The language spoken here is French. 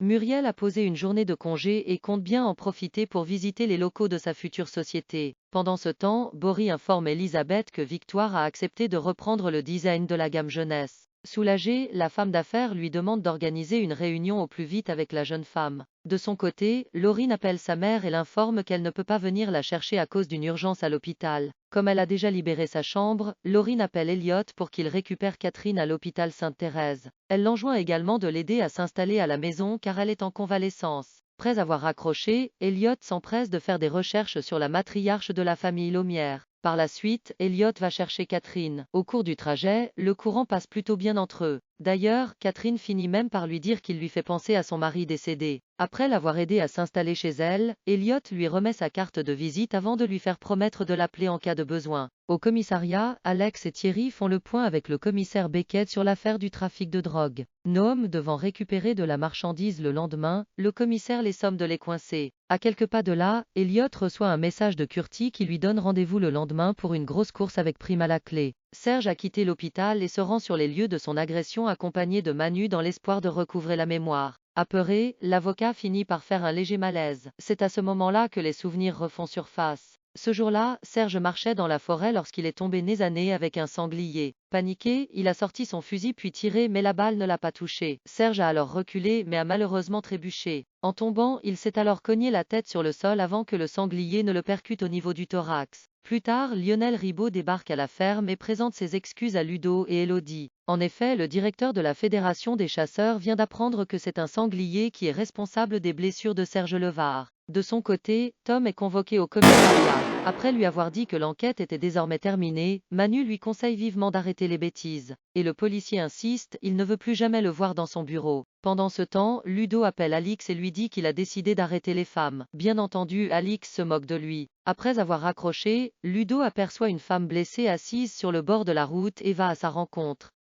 Muriel a posé une journée de congé et compte bien en profiter pour visiter les locaux de sa future société. Pendant ce temps, Bory informe Elisabeth que Victoire a accepté de reprendre le design de la gamme jeunesse. Soulagée, la femme d'affaires lui demande d'organiser une réunion au plus vite avec la jeune femme. De son côté, Laurine appelle sa mère et l'informe qu'elle ne peut pas venir la chercher à cause d'une urgence à l'hôpital. Comme elle a déjà libéré sa chambre, Laurine appelle Elliot pour qu'il récupère Catherine à l'hôpital Sainte-Thérèse. Elle l'enjoint également de l'aider à s'installer à la maison car elle est en convalescence. Après avoir raccroché, Elliot s'empresse de faire des recherches sur la matriarche de la famille Laumière. Par la suite, Elliot va chercher Catherine. Au cours du trajet, le courant passe plutôt bien entre eux. D'ailleurs, Catherine finit même par lui dire qu'il lui fait penser à son mari décédé. Après l'avoir aidé à s'installer chez elle, Elliot lui remet sa carte de visite avant de lui faire promettre de l'appeler en cas de besoin. Au commissariat, Alex et Thierry font le point avec le commissaire Beckett sur l'affaire du trafic de drogue. Noam devant récupérer de la marchandise le lendemain, le commissaire les somme de les coincer. À quelques pas de là, Elliot reçoit un message de Curti qui lui donne rendez-vous le lendemain pour une grosse course avec Prime à la clé. Serge a quitté l'hôpital et se rend sur les lieux de son agression accompagné de Manu dans l'espoir de recouvrer la mémoire. Apeuré, l'avocat finit par faire un léger malaise. C'est à ce moment-là que les souvenirs refont surface. Ce jour-là, Serge marchait dans la forêt lorsqu'il est tombé nez à nez avec un sanglier. Paniqué, il a sorti son fusil puis tiré mais la balle ne l'a pas touché. Serge a alors reculé mais a malheureusement trébuché. En tombant, il s'est alors cogné la tête sur le sol avant que le sanglier ne le percute au niveau du thorax. Plus tard, Lionel Ribaud débarque à la ferme et présente ses excuses à Ludo et Elodie. En effet, le directeur de la Fédération des chasseurs vient d'apprendre que c'est un sanglier qui est responsable des blessures de Serge Levard. De son côté, Tom est convoqué au commissariat. Après lui avoir dit que l'enquête était désormais terminée, Manu lui conseille vivement d'arrêter les bêtises. Et le policier insiste, il ne veut plus jamais le voir dans son bureau. Pendant ce temps, Ludo appelle Alix et lui dit qu'il a décidé d'arrêter les femmes. Bien entendu, Alix se moque de lui. Après avoir raccroché, Ludo aperçoit une femme blessée assise sur le bord de la route et va à sa rencontre.